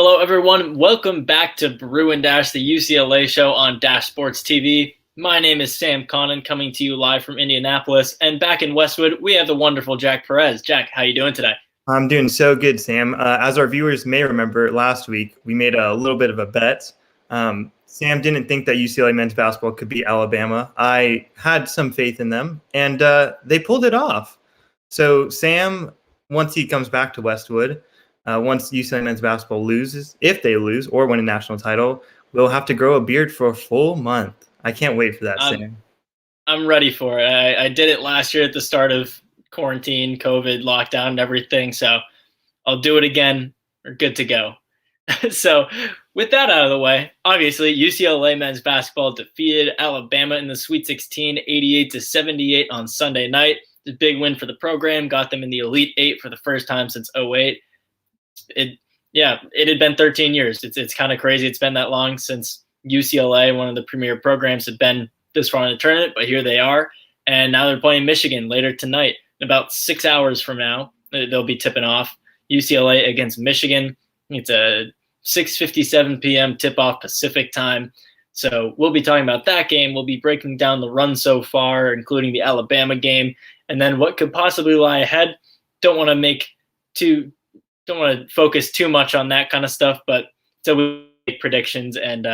Hello, everyone. Welcome back to Bruin Dash, the UCLA show on Dash Sports TV. My name is Sam Connon, coming to you live from Indianapolis. And back in Westwood, we have the wonderful Jack Perez. Jack, how you doing today? I'm doing so good, Sam. As our viewers may remember, last week we made a little bit of a bet. Sam didn't think that UCLA men's basketball could beat Alabama. I had some faith in them, and they pulled it off. So Sam, once he comes back to Westwood, once UCLA men's basketball loses, if they lose or win a national title, we'll have to grow a beard for a full month. I can't wait for that, Sam. I'm ready for it. I did it last year at the start of quarantine, COVID, lockdown, and everything. So I'll do it again. We're good to go. So with that out of the way, obviously UCLA men's basketball defeated Alabama in the Sweet 16, 88-78 on Sunday night. It's a big win for the program, got them in the Elite Eight for the first time since 2008. It had been 13 years. It's kind of crazy. It's been that long since UCLA, one of the premier programs, had been this far in the tournament, but here they are. And now they're playing Michigan later tonight. In about 6 hours from now, they'll be tipping off UCLA against Michigan. It's a 6:57 p.m. tip-off Pacific time. So we'll be talking about that game. We'll be breaking down the run so far, including the Alabama game, and then what could possibly lie ahead. Don't want to focus too much on that kind of stuff, but so we make predictions and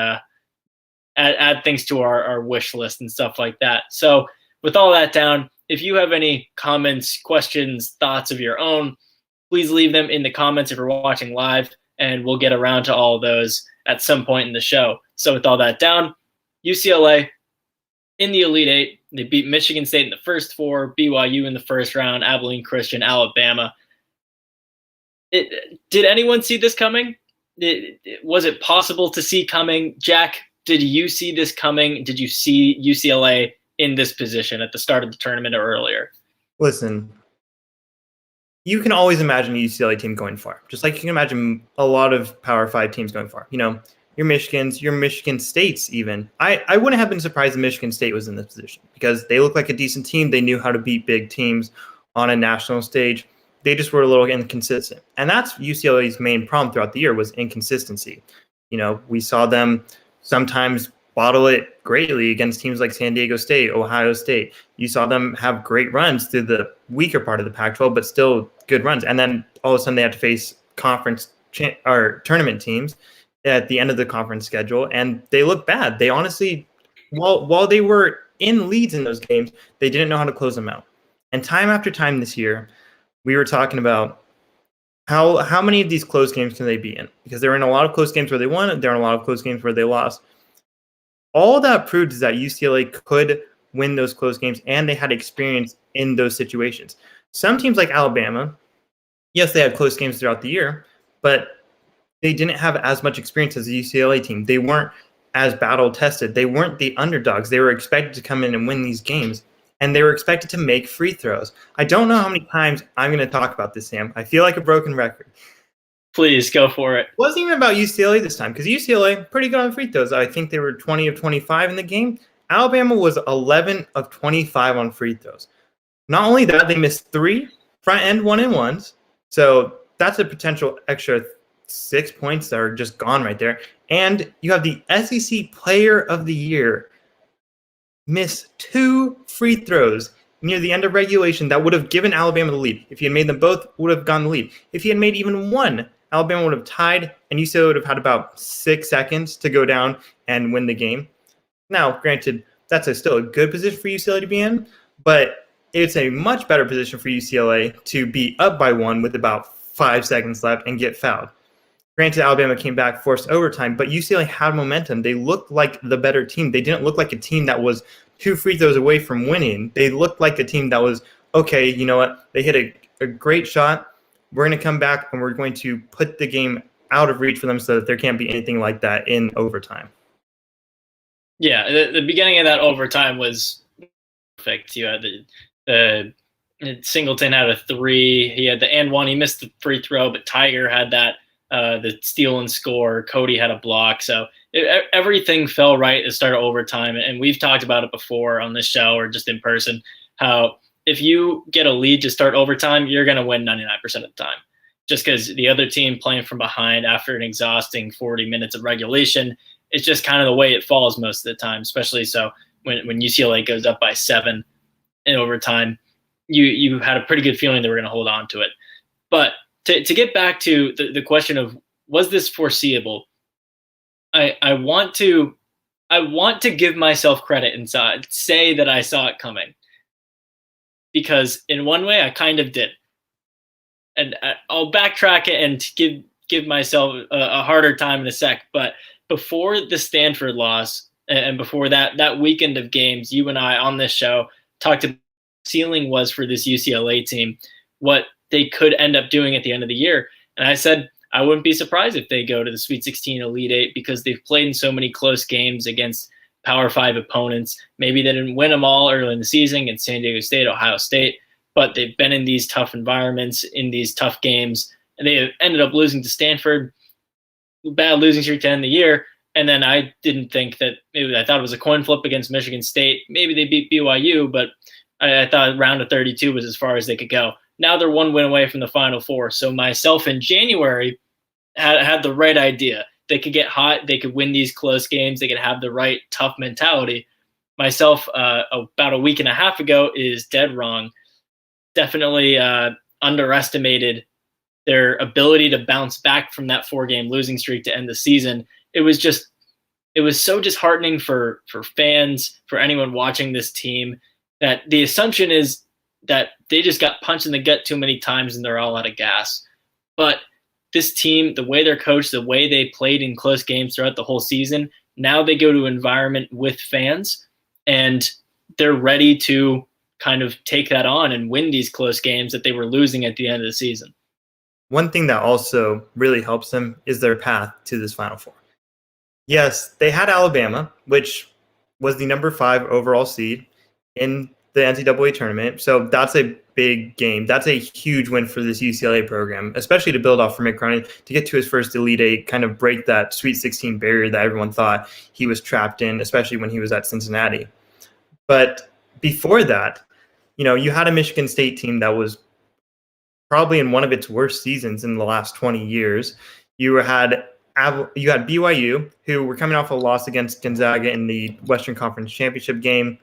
add things to our wish list and stuff like that. So with all that down, if you have any comments, questions, thoughts of your own, please leave them in the comments if you're watching live, and we'll get around to all of those at some point in the show. So with all that down, UCLA in the Elite Eight, they beat Michigan State in the first four, BYU in the first round, Abilene Christian, Alabama. Did anyone see this coming? Was it possible to see coming? Jack, did you see this coming? Did you see UCLA in this position at the start of the tournament or earlier? Listen, you can always imagine a UCLA team going far, just like you can imagine a lot of Power 5 teams going far. You know, your Michigans, your Michigan States even. I wouldn't have been surprised if Michigan State was in this position because they look like a decent team. They knew how to beat big teams on a national stage. They just were a little inconsistent. And that's UCLA's main problem throughout the year was inconsistency. You know, we saw them sometimes bottle it greatly against teams like San Diego State, Ohio State. You saw them have great runs through the weaker part of the Pac-12, but still good runs. And then all of a sudden they have to face conference or tournament teams at the end of the conference schedule, and they look bad. They honestly, while they were in leads in those games, they didn't know how to close them out. And time after time this year, we were talking about how many of these close games can they be in? Because they're in a lot of close games where they won, and they're in a lot of close games where they lost. All that proved is that UCLA could win those close games, and they had experience in those situations. Some teams like Alabama, yes, they had close games throughout the year, but they didn't have as much experience as the UCLA team. They weren't as battle-tested. They weren't the underdogs. They were expected to come in and win these games, and they were expected to make free throws. I don't know how many times I'm going to talk about this, Sam. I feel like a broken record. Please go for it. It wasn't even about UCLA this time because UCLA pretty good on free throws. I think they were 20 of 25 in the game. Alabama was 11 of 25 on free throws. Not only that, they missed 3 front-end 1-and-1s. So that's a potential extra 6 points that are just gone right there. And you have the SEC Player of the Year miss 2 free throws near the end of regulation that would have given Alabama the lead. If he had made them both, would have gotten the lead. If he had made even one, Alabama would have tied, and UCLA would have had about 6 seconds to go down and win the game. Now, granted, that's still a good position for UCLA to be in, but it's a much better position for UCLA to be up by 1 with about 5 seconds left and get fouled. Granted, Alabama came back, forced overtime, but UCLA had momentum. They looked like the better team. They didn't look like a team that was 2 free throws away from winning. They looked like a team that was, okay, you know what? They hit a great shot. We're going to come back, and we're going to put the game out of reach for them so that there can't be anything like that in overtime. Yeah, the beginning of that overtime was perfect. You had the Singleton had a 3. He had the and 1. He missed the free throw, but Tiger had that the steal and score. Cody had a block. So everything fell right at the start of overtime. And we've talked about it before on this show or just in person, how if you get a lead to start overtime, you're going to win 99% of the time. just because the other team playing from behind after an exhausting 40 minutes of regulation, it's just kind of the way it falls most of the time, especially so when UCLA goes up by 7 in overtime, you had a pretty good feeling they were going to hold on to it. But to get back to the question of, was this foreseeable? I want to give myself credit and say that I saw it coming, because in one way I kind of did, and I'll backtrack it and give myself a harder time in a sec. But before the Stanford loss and before that weekend of games, you and I on this show talked about what the ceiling was for this UCLA team, what they could end up doing at the end of the year, and I said I wouldn't be surprised if they go to the Sweet 16, Elite 8, because they've played in so many close games against Power 5 opponents. Maybe they didn't win them all early in the season against San Diego State, Ohio State, but they've been in these tough environments, in these tough games, and they ended up losing to Stanford, bad losing streak to end the year. And then I didn't think that I thought it was a coin flip against Michigan State. Maybe they beat BYU, but I thought round of 32 was as far as they could go. Now they're one win away from the Final Four. So myself in January had the right idea. They could get hot. They could win these close games. They could have the right tough mentality. Myself, about a week and a half ago, is dead wrong. Definitely underestimated their ability to bounce back from that 4-game losing streak to end the season. It was so disheartening for fans, for anyone watching this team, that the assumption is that they just got punched in the gut too many times and they're all out of gas. But this team, the way they're coached, the way they played in close games throughout the whole season, now they go to an environment with fans and they're ready to kind of take that on and win these close games that they were losing at the end of the season. One thing that also really helps them is their path to this Final Four. Yes, they had Alabama, which was the number 5 overall seed in the NCAA tournament. So that's a big game. That's a huge win for this UCLA program, especially to build off for Mick Cronin, to get to his first Elite 8, kind of break that Sweet 16 barrier that everyone thought he was trapped in, especially when he was at Cincinnati. But before that, you had a Michigan State team that was probably in one of its worst seasons in the last 20 years. You had BYU, who were coming off a loss against Gonzaga in the Western Conference Championship game.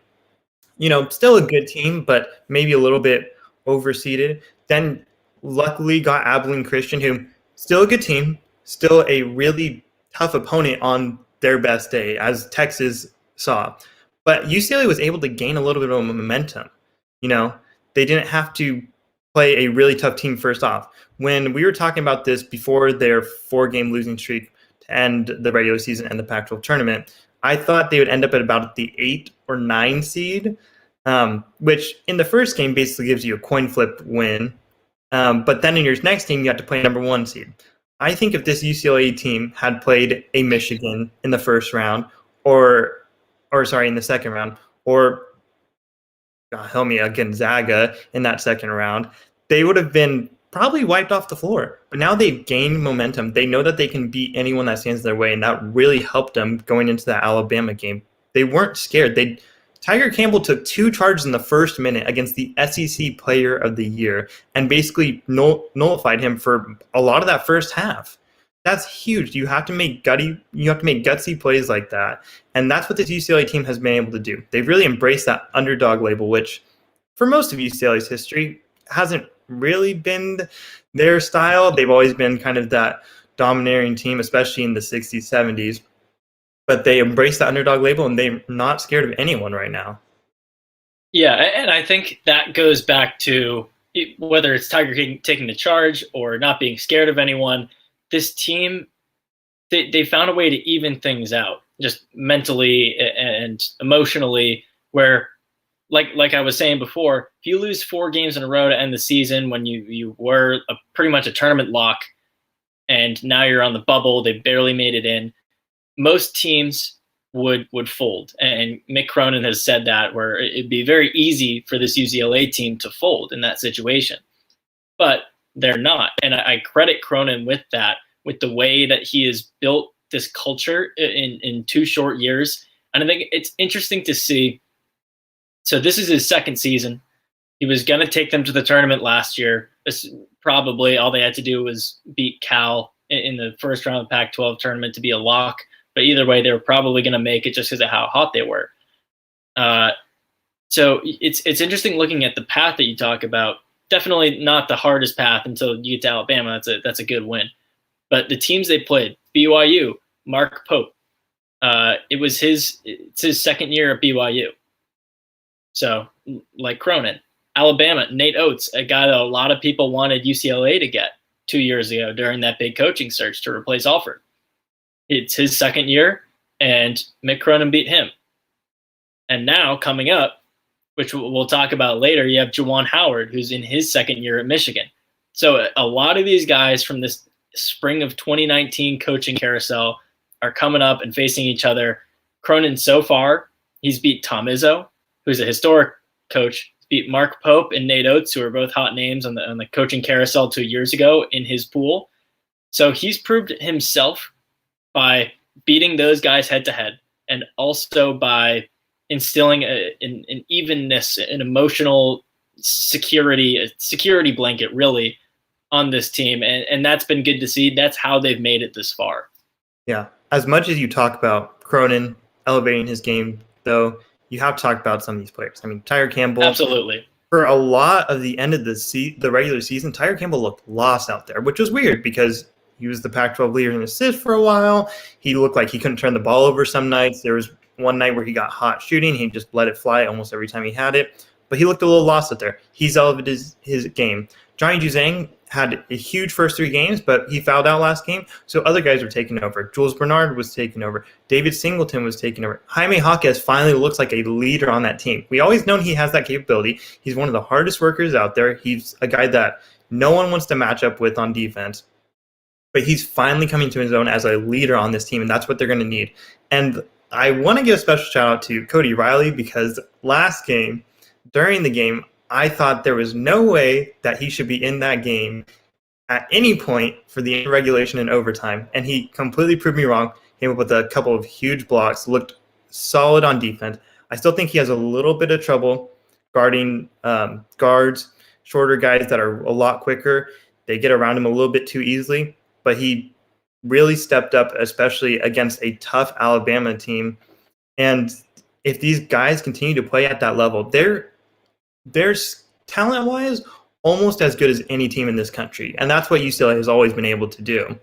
Still a good team, but maybe a little bit overseeded. Then luckily got Abilene Christian, who still a good team, still a really tough opponent on their best day, as Texas saw. But UCLA was able to gain a little bit of momentum. They didn't have to play a really tough team first off. When we were talking about this before their 4-game losing streak to end the regular season and the Pac-12 tournament, I thought they would end up at about the 8 or 9 seed, which in the first game basically gives you a coin flip win. But then in your next game, you have to play number 1 seed. I think if this UCLA team had played a Michigan in the first round, in the second round, or God help me, a Gonzaga in that second round, they would have been probably wiped off the floor. But now they've gained momentum. They know that they can beat anyone that stands in their way, and that really helped them going into that Alabama game. They weren't scared. Tiger Campbell took 2 charges in the first minute against the SEC Player of the Year and basically nullified him for a lot of that first half. That's huge. You have to make gutsy plays like that, and that's what this UCLA team has been able to do. They've really embraced that underdog label, which for most of UCLA's history hasn't really been their style. They've always been kind of that domineering team, especially in the 60s, 70s. But they embrace the underdog label, and they're not scared of anyone right now. Yeah, and I think that goes back to whether it's Tiger King taking the charge or not being scared of anyone. This team, they found a way to even things out, just mentally and emotionally, where, like I was saying before, if you lose 4 games in a row to end the season when you were pretty much a tournament lock, and now you're on the bubble, they barely made it in, most teams would fold. And Mick Cronin has said that, where it'd be very easy for this UCLA team to fold in that situation. But they're not. And I credit Cronin with that, with the way that he has built this culture in 2 short years. And I think it's interesting to see. So this is his second season. He was going to take them to the tournament last year, probably all they had to do was beat Cal in the first round of the Pac-12 tournament to be a lock. But either way, they were probably going to make it just because of how hot they were. So it's interesting looking at the path that you talk about. Definitely not the hardest path until you get to Alabama. That's a good win. But the teams they played, BYU, Mark Pope. It's his second year at BYU. So like Cronin. Alabama, Nate Oates, a guy that a lot of people wanted UCLA to get 2 years ago during that big coaching search to replace Alford. It's his second year, and Mick Cronin beat him. And now coming up, which we'll talk about later, you have Juwan Howard, who's in his second year at Michigan. So a lot of these guys from this spring of 2019 coaching carousel are coming up and facing each other. Cronin, so far, he's beat Tom Izzo, who's a historic coach, beat Mark Pope and Nate Oates, who are both hot names on the coaching carousel 2 years ago in his pool. So he's proved himself by beating those guys head to head, and also by instilling an evenness, an emotional security, a security blanket really on this team. And that's been good to see. That's how they've made it this far. Yeah. As much as you talk about Cronin elevating his game, though, you have to talk about some of these players. I mean, Tyre Campbell. Absolutely. For a lot of the end of the regular season, Tyre Campbell looked lost out there, which was weird because he was the Pac-12 leader in assists for a while. He looked like he couldn't turn the ball over some nights. There was one night where he got hot shooting. He just let it fly almost every time he had it. But he looked a little lost out there. He's elevated his game. Johnny Juzang had a huge first 3 games, but he fouled out last game. So other guys were taking over. Jules Bernard was taking over. David Singleton was taking over. Jaime Jaquez finally looks like a leader on that team. We always known he has that capability. He's one of the hardest workers out there. He's a guy that no one wants to match up with on defense. But he's finally coming to his own as a leader on this team, and that's what they're going to need. And I want to give a special shout out to Cody Riley, because last game, during the game, I thought there was no way that he should be in that game at any point for the regulation and overtime. And he completely proved me wrong. Came up with a couple of huge blocks, looked solid on defense. I still think he has a little bit of trouble guarding guards, shorter guys that are a lot quicker. They get around him a little bit too easily. But he really stepped up, especially against a tough Alabama team. And if these guys continue to play at that level, they're talent-wise almost as good as any team in this country. And that's what UCLA has always been able to do.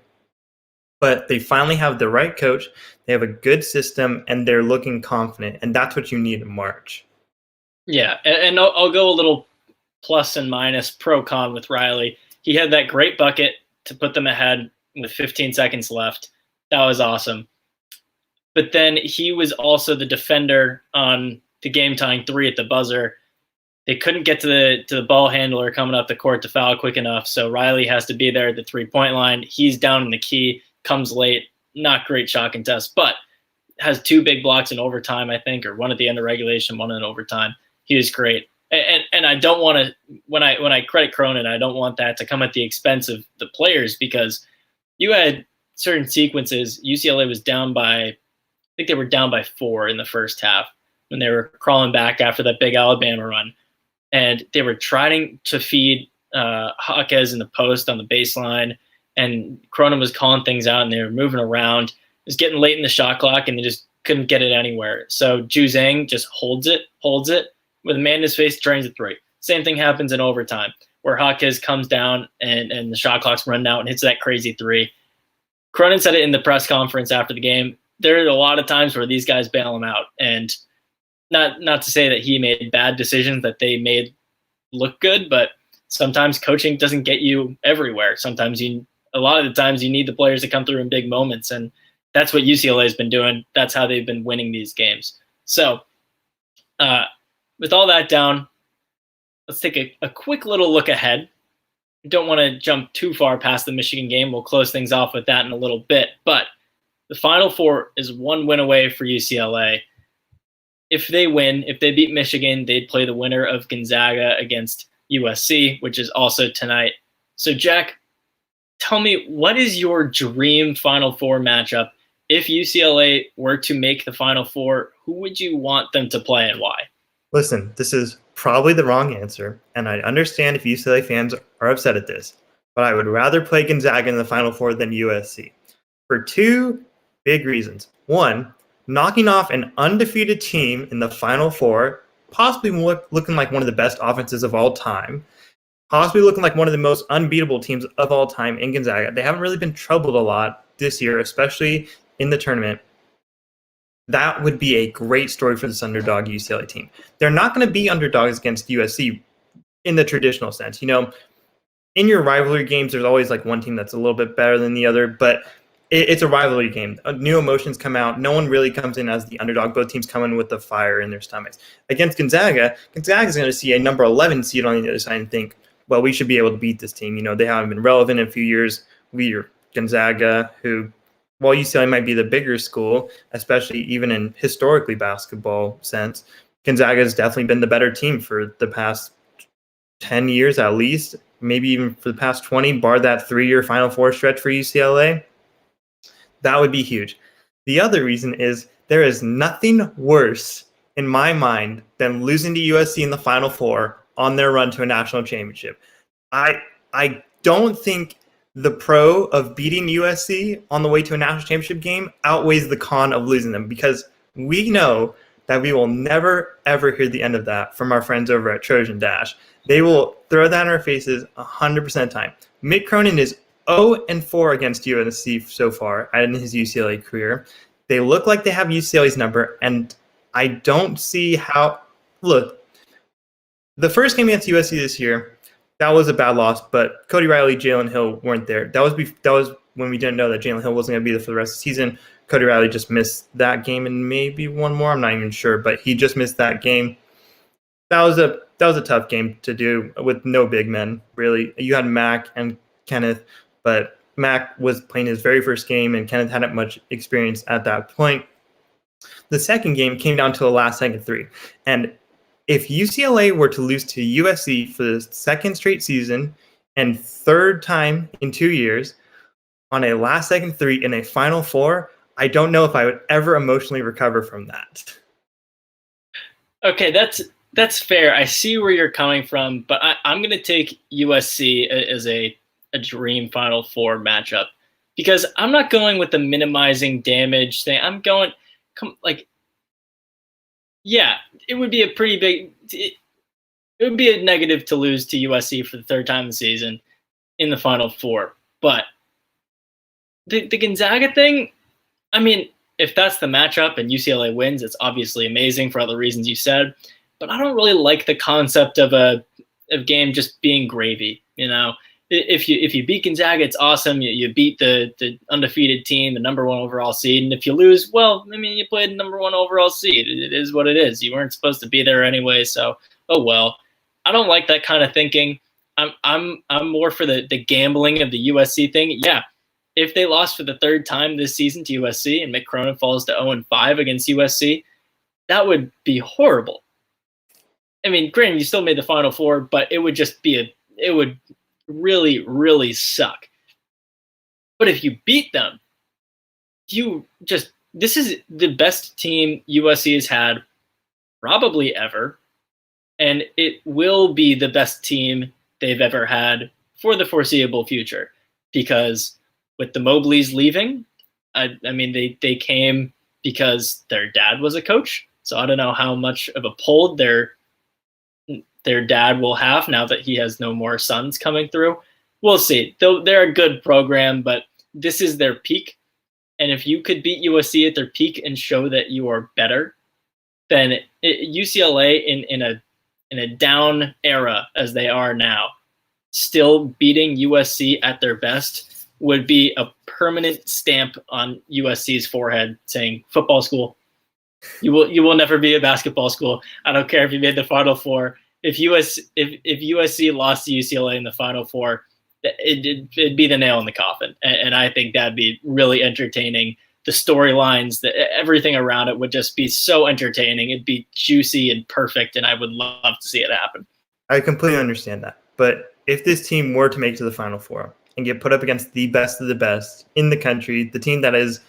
But they finally have the right coach, they have a good system, and they're looking confident. And that's what you need in March. Yeah, and I'll go a little plus and minus, pro-con with Riley. He had that great bucket to put them ahead with 15 seconds left. That was awesome. But then he was also the defender on the game-tying 3 at the buzzer. They couldn't get to the ball handler coming up the court to foul quick enough, so Riley has to be there at the 3-point line. He's down in the key, comes late, not great shot contest, but has 2 big blocks in overtime, I think, or one at the end of regulation, one in overtime. He was great. And I don't want to, when I credit Cronin, I don't want that to come at the expense of the players, because you had certain sequences. UCLA was down by, I think they were down by 4 in the first half when they were crawling back after that big Alabama run. And they were trying to feed Jaquez in the post on the baseline, and Cronin was calling things out, and they were moving around. It was getting late in the shot clock, and they just couldn't get it anywhere. So Juzang just holds it, with a man in his face, drains the 3. Same thing happens in overtime, where Jaquez comes down and the shot clock's running out and hits that crazy 3. Cronin said it in the press conference after the game. There are a lot of times where these guys bail him out, and not to say that he made bad decisions that they made look good, but sometimes coaching doesn't get you everywhere. Sometimes a lot of the times you need the players to come through in big moments, and that's what UCLA has been doing. That's how they've been winning these games. So with all that down, let's take a quick little look ahead. I don't want to jump too far past the Michigan game. We'll close things off with that in a little bit, but the Final Four is 1 win away for UCLA. If they win, if they beat Michigan, they'd play the winner of Gonzaga against USC, which is also tonight. So, Jack, tell me, what is your dream Final Four matchup? If UCLA were to make the Final Four, who would you want them to play and why? Listen, this is probably the wrong answer, and I understand if UCLA fans are upset at this. but I would rather play Gonzaga in the Final Four than USC for two big reasons. One, knocking off an undefeated team in the Final Four, possibly looking like one of the best offenses of all time, possibly looking like one of the most unbeatable teams of all time in Gonzaga. They haven't really been troubled a lot this year, especially in the tournament. That would be a great story for this underdog UCLA team. They're not going to be underdogs against USC in the traditional sense. You know, in your rivalry games, there's always like one team that's a little bit better than the other, but it's a rivalry game. New emotions come out. No one really comes in as the underdog. Both teams come in with the fire in their stomachs. Against Gonzaga, Gonzaga's going to see a number 11 seed on the other side and think, well, we should be able to beat this team. You know, they haven't been relevant in a few years. We are Gonzaga, who, while UCLA might be the bigger school, especially even in historically basketball sense, Gonzaga has definitely been the better team for the past 10 years at least, maybe even for the past 20, bar that 3-year Final Four stretch for UCLA. That would be huge. The other reason is there is nothing worse in my mind than losing to USC in the Final Four on their run to a national championship. I don't think the pro of beating USC on the way to a national championship game outweighs the con of losing them, because we know that we will never, ever hear the end of that from our friends over at Trojan Dash. They will throw that in our faces 100% of the time. Mick Cronin is 0-4 against UNC so far in his UCLA career. They look like they have UCLA's number, and I don't see how. Look, the first game against USC this year, that was a bad loss, but Cody Riley, Jalen Hill weren't there. That was when we didn't know that Jalen Hill wasn't going to be there for the rest of the season. Cody Riley just missed that game and maybe one more. I'm not even sure, but he just missed that game. That was a tough game to do with no big men, really. You had Mac and Kenneth, but Mac was playing his very first game, and Kenneth hadn't much experience at that point. The second game came down to a last-second three. And if UCLA were to lose to USC for the second straight season and third time in 2 years on a last-second three in a Final Four, I don't know if I would ever emotionally recover from that. Okay, that's fair. I see where you're coming from, but I'm going to take USC as a dream Final Four matchup, because I'm not going with the minimizing damage thing. I'm going, yeah, it would be a pretty big. It would be a negative to lose to USC for the third time this season in the Final Four. But the Gonzaga thing, I mean, if that's the matchup and UCLA wins, it's obviously amazing for all the reasons you said. But I don't really like the concept of a game just being gravy. You know, if you beat Gonzaga, it's awesome. You beat the undefeated team, the number 1 overall seed. And if you lose, well, I mean, you played the number 1 overall seed. It is what it is. You weren't supposed to be there anyway, so oh well. I don't like that kind of thinking. I'm more for the gambling of the USC thing. Yeah, if they lost for the third time this season to USC and Mick Cronin falls to 0-5 against USC, that would be horrible. I mean, granted, you still made the Final Four, but it would just be it would really, really suck. But if you beat them, this is the best team USC has had probably ever, and it will be the best team they've ever had for the foreseeable future, because with the Mobleys leaving, I mean, they came because their dad was a coach, so I don't know how much of a pull their dad will have now that he has no more sons coming through. We'll see. They're a good program, but this is their peak. And if you could beat USC at their peak and show that you are better, then UCLA in a down era as they are now, still beating USC at their best would be a permanent stamp on USC's forehead saying football school. You will never be a basketball school. I don't care if you made the Final Four. If USC lost to UCLA in the Final Four, it'd be the nail in the coffin. And I think that'd be really entertaining. The storylines, everything around it would just be so entertaining. It'd be juicy and perfect, and I would love to see it happen. I completely understand that. But if this team were to make it to the Final Four and get put up against the best of the best in the country, the team that is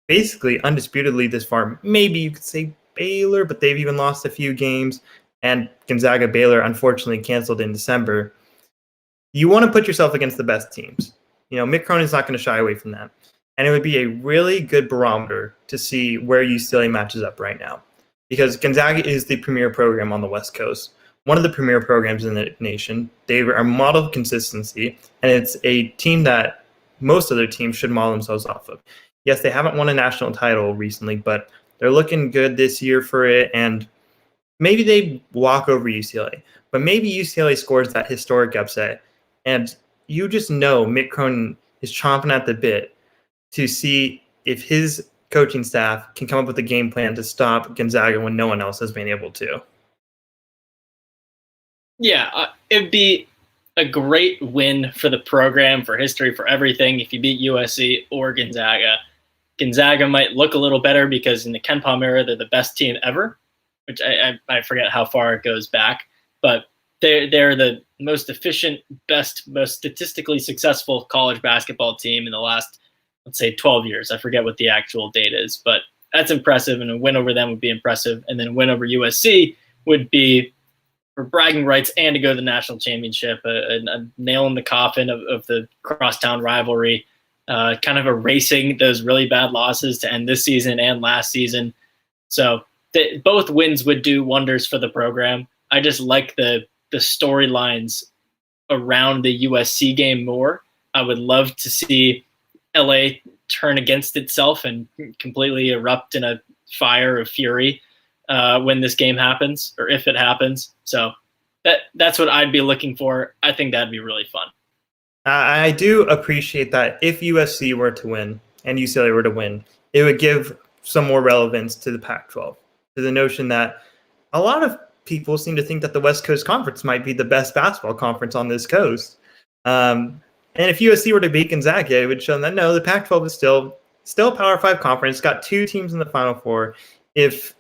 basically undisputedly this far, maybe you could say Baylor, but they've even lost a few games, and Gonzaga Baylor unfortunately canceled in December. you want to put yourself against the best teams. Mick Cronin's not going to shy away from that. And it would be a really good barometer to see where UCLA matches up right now. Because Gonzaga is the premier program on the West Coast, one of the premier programs in the nation. They are model of consistency, and it's a team that most other teams should model themselves off of. Yes, they haven't won a national title recently, but they're looking good this year for it, and maybe they walk over UCLA. But maybe UCLA scores that historic upset, and you just know Mick Cronin is chomping at the bit to see if his coaching staff can come up with a game plan to stop Gonzaga when no one else has been able to. Yeah, it'd be a great win for the program, for history, for everything if you beat USC or Gonzaga. Gonzaga might look a little better because in the Ken Palm era, they're the best team ever, which I forget how far it goes back, but they're the most efficient, best, most statistically successful college basketball team in the last, let's say, 12 years. I forget what the actual date is, but that's impressive, and a win over them would be impressive. And then a win over USC would be for bragging rights and to go to the national championship, a nail in the coffin of the crosstown rivalry, kind of erasing those really bad losses to end this season and last season. So both wins would do wonders for the program. I just like the storylines around the USC game more. I would love to see LA turn against itself and completely erupt in a fire of fury when this game happens, or if it happens. So that's what I'd be looking for. I think that'd be really fun. I do appreciate that if USC were to win and UCLA were to win, it would give some more relevance to the Pac-12, to the notion that a lot of people seem to think that the West Coast Conference might be the best basketball conference on this coast. And if USC were to beat Gonzaga, it would show that no, the Pac-12 is still a Power 5 conference. It's got two teams in the Final Four. If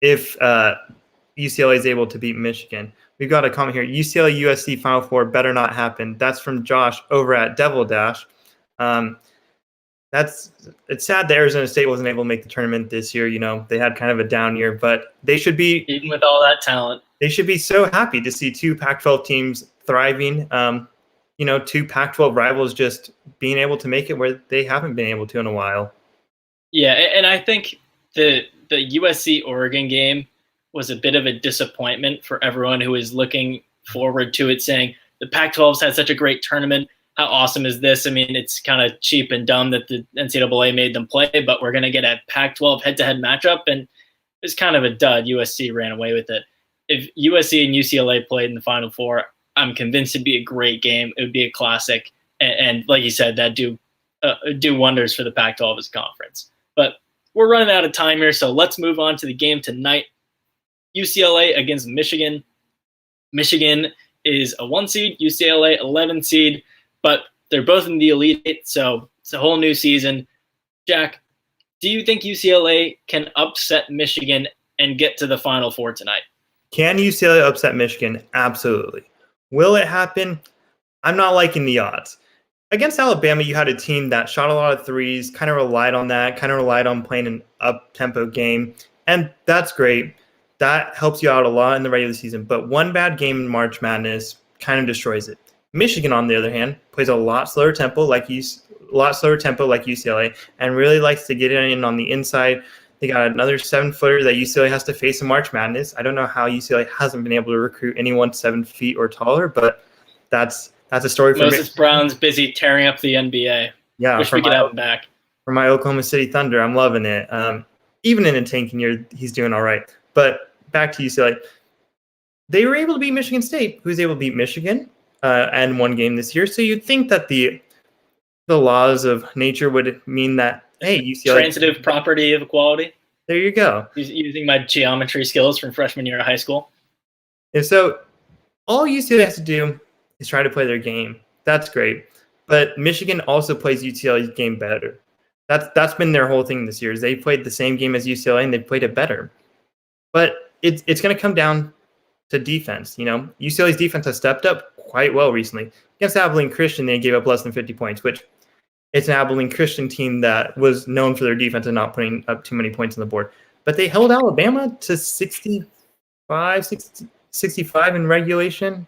UCLA is able to beat Michigan. We've got a comment here. UCLA USC Final Four better not happen. That's from Josh over at Devil Dash. It's sad that Arizona State wasn't able to make the tournament this year. They had kind of a down year, but they should be, even with all that talent, they should be so happy to see two Pac-12 teams thriving. Two Pac-12 rivals just being able to make it where they haven't been able to in a while. Yeah, and I think the USC Oregon game was a bit of a disappointment for everyone who is looking forward to it, saying the Pac-12's had such a great tournament. How awesome is this? I mean, it's kind of cheap and dumb that the NCAA made them play, but we're going to get a Pac-12 head-to-head matchup, and it's kind of a dud. USC ran away with it. If USC and UCLA played in the Final Four, I'm convinced it'd be a great game. It would be a classic, and like you said, that'd do wonders for the Pac-12 as a conference. But we're running out of time here, so let's move on to the game tonight. UCLA against Michigan. Michigan is a 1 seed, UCLA 11 seed, but they're both in the Elite Eight, so it's a whole new season. Jack, do you think UCLA can upset Michigan and get to the Final Four tonight? Can UCLA upset Michigan? Absolutely. Will it happen? I'm not liking the odds. Against Alabama, you had a team that shot a lot of threes, kind of relied on that, kind of relied on playing an up-tempo game, and that's great. That helps you out a lot in the regular season, but one bad game in March Madness kind of destroys it. Michigan, on the other hand, plays a lot slower tempo like UCLA, and really likes to get in on the inside. They got another 7-footer that UCLA has to face in March Madness. I don't know how UCLA hasn't been able to recruit anyone 7 feet or taller, but that's a story for Moses Brown's busy tearing up the NBA. Yeah, wish we could have him back. For my Oklahoma City Thunder, I'm loving it. Even in a tanking year, he's doing all right. But back to UCLA. They were able to beat Michigan State, who was able to beat Michigan and one game this year. So you'd think that the laws of nature would mean that, hey, UCLA... Transitive property of equality. There you go. Using my geometry skills from freshman year of high school. And so all UCLA has to do is try to play their game. That's great. But Michigan also plays UCLA's game better. That's been their whole thing this year, is they played the same game as UCLA and they played it better. But it's going to come down to defense. UCLA's defense has stepped up quite well recently. Against Abilene Christian, they gave up less than 50 points, which it's an Abilene Christian team that was known for their defense and not putting up too many points on the board. But they held Alabama to 65 in regulation.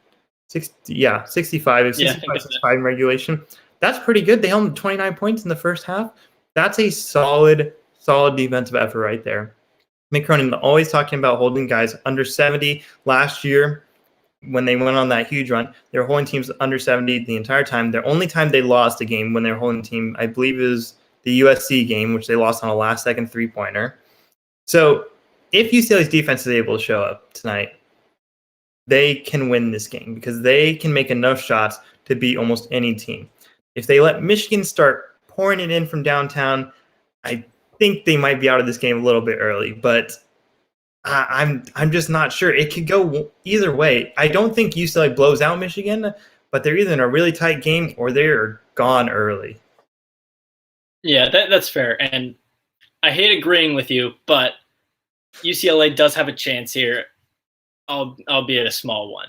65. It's Yeah, I think 65, that's it. 65 in regulation. That's pretty good. They held them 29 points in the first half. That's a solid defensive effort right there. Mick Cronin always talking about holding guys under 70. Last year, when they went on that huge run, they were holding teams under 70 the entire time. The only time they lost a game when they were holding team, I believe, is the USC game, which they lost on a last-second three-pointer. So if UCLA's defense is able to show up tonight, they can win this game because they can make enough shots to beat almost any team. If they let Michigan start pouring it in from downtown, I think they might be out of this game a little bit early, but I'm just not sure. It could go either way. I don't think UCLA blows out Michigan, but they're either in a really tight game or they're gone early. Yeah, that's fair. And I hate agreeing with you, but UCLA does have a chance here, albeit a small one.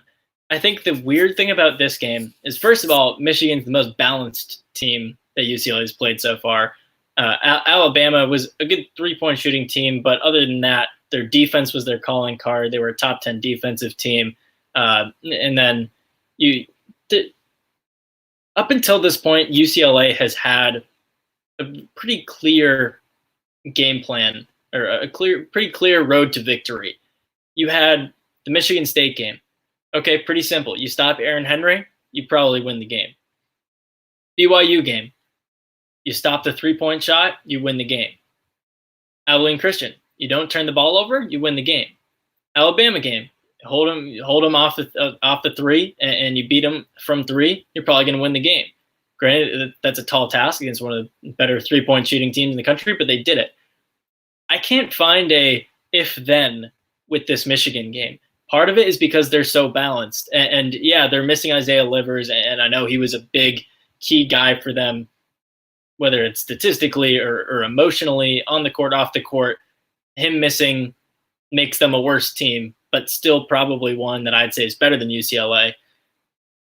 I think the weird thing about this game is, first of all, Michigan's the most balanced team that UCLA has played so far. Alabama was a good three-point shooting team, but other than that, their defense was their calling card. They were a top 10 defensive team. And then up until this point, UCLA has had a pretty clear game plan, or a pretty clear road to victory. You had the Michigan State game. Okay, pretty simple. You stop Aaron Henry, you probably win the game. BYU game. You stop the three-point shot, you win the game. Abilene Christian. You don't turn the ball over, you win the game. Alabama game. Hold them off the three, and you beat them from three, you're probably going to win the game. Granted, that's a tall task against one of the better three-point shooting teams in the country, but they did it. I can't find a if-then with this Michigan game. Part of it is because they're so balanced. And yeah, they're missing Isaiah Livers, and I know he was a big key guy for them, whether it's statistically or emotionally, on the court, off the court. Him missing makes them a worse team, but still probably one that I'd say is better than UCLA.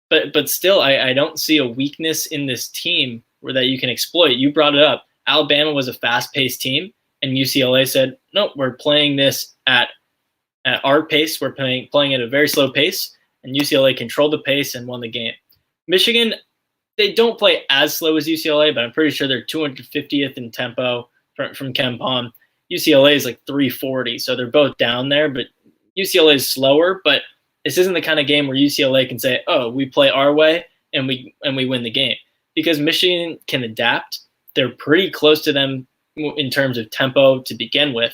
But still, I don't see a weakness in this team where that you can exploit. You brought it up. Alabama was a fast-paced team, and UCLA said, no, we're playing this at our pace. We're playing at a very slow pace, and UCLA controlled the pace and won the game. Michigan, they don't play as slow as UCLA, but I'm pretty sure they're 250th in tempo from KenPom. UCLA is like 340, so they're both down there, but UCLA is slower, but this isn't the kind of game where UCLA can say, oh, we play our way and we win the game. Because Michigan can adapt. They're pretty close to them in terms of tempo to begin with.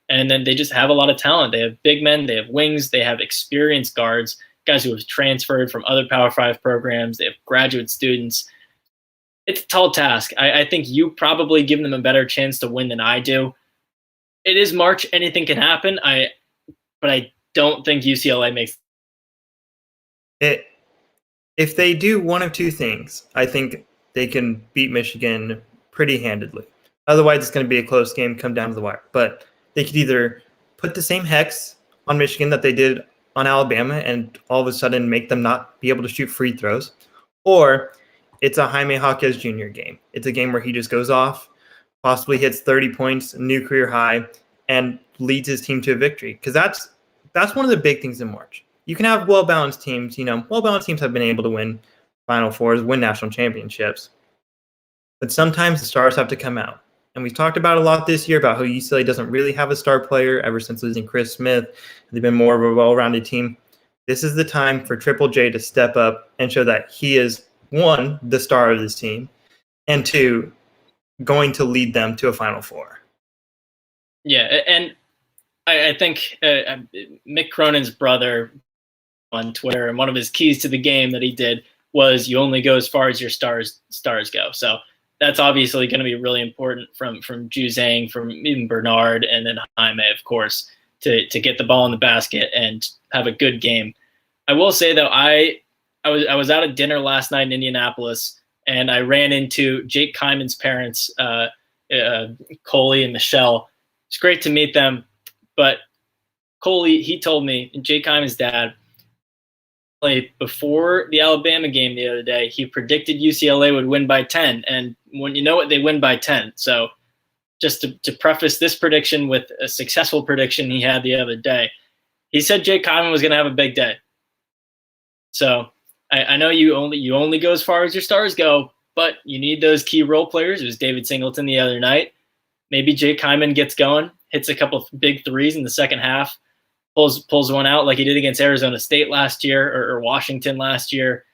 And then they just have a lot of talent. They have big men, they have wings, they have experienced guards, guys who have transferred from other Power 5 programs, they have graduate students. It's a tall task. I think you probably give them a better chance to win than I do. It is March, anything can happen. But I don't think UCLA makes it. If they do one of two things, I think they can beat Michigan pretty handedly. Otherwise, it's going to be a close game, come down to the wire. But they could either put the same hex on Michigan that they did on Alabama and all of a sudden make them not be able to shoot free throws, or it's a Jaime Jaquez Jr. game. It's a game where he just goes off, possibly hits 30 points, new career high, and leads his team to a victory. Because that's one of the big things in March. You can have well-balanced teams. Well-balanced teams have been able to win Final Fours, win national championships. But sometimes the stars have to come out. And we've talked about a lot this year about how UCLA doesn't really have a star player ever since losing Chris Smith. They've been more of a well-rounded team. This is the time for Triple J to step up and show that he is, one, the star of this team, and two, going to lead them to a Final Four. Yeah, and I think Mick Cronin's brother on Twitter, and one of his keys to the game that he did was you only go as far as your stars go. So that's obviously going to be really important from Juzang, from even Bernard, and then Jaime, of course, to get the ball in the basket and have a good game. I will say, though, I was out at dinner last night in Indianapolis, and I ran into Jake Kyman's parents, Coley and Michelle. It's great to meet them, but Coley, he told me, and Jake Kyman's dad, before the Alabama game the other day, he predicted UCLA would win by 10, and when you know it, they win by 10. So just to preface this prediction with a successful prediction he had the other day, he said Jake Kyman was going to have a big day. So I know you only go as far as your stars go, but you need those key role players. It was David Singleton the other night. Maybe Jake Kyman gets going, hits a couple of big threes in the second half, pulls one out like he did against Arizona State last year or Washington last year.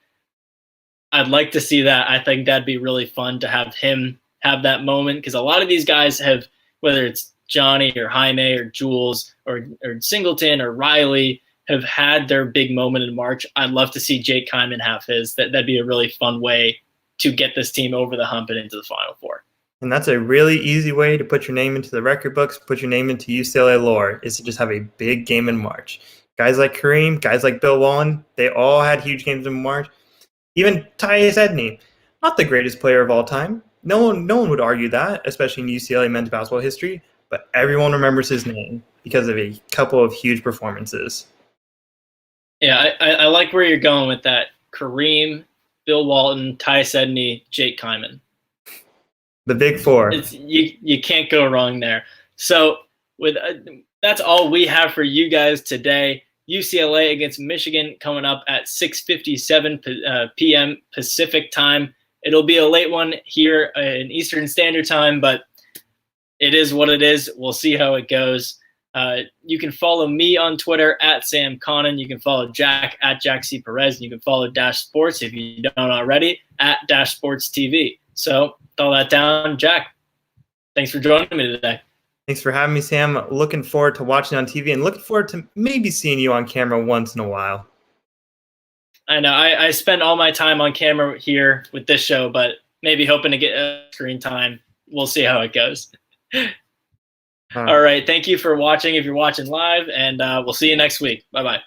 I'd like to see that. I think that'd be really fun to have him have that moment, because a lot of these guys have, whether it's Johnny or Jaime or Jules or Singleton or Riley, have had their big moment in March. I'd love to see Jake Kyman have his. That'd be a really fun way to get this team over the hump and into the Final Four. And that's a really easy way to put your name into the record books, put your name into UCLA lore, is to just have a big game in March. Guys like Kareem, guys like Bill Wallen, they all had huge games in March. Even Tyus Edney, not the greatest player of all time. No one would argue that, especially in UCLA men's basketball history, but everyone remembers his name because of a couple of huge performances. Yeah, I like where you're going with that. Kareem, Bill Walton, Tyus Edney, Jake Kyman. The big four. You can't go wrong there. So that's all we have for you guys today. UCLA against Michigan coming up at 6:57 p.m. Pacific time. It'll be a late one here in Eastern Standard Time, but it is what it is. We'll see how it goes. You can follow me on Twitter at Sam Connon. You can follow Jack at Jack C. Perez. And you can follow Dash Sports, if you don't already, at Dash Sports TV. So with all that down, Jack, thanks for joining me today. Thanks for having me, Sam. Looking forward to watching on TV and looking forward to maybe seeing you on camera once in a while. I know I spend all my time on camera here with this show, but maybe hoping to get screen time. We'll see how it goes. All right. Thank you for watching if you're watching live, and we'll see you next week. Bye-bye.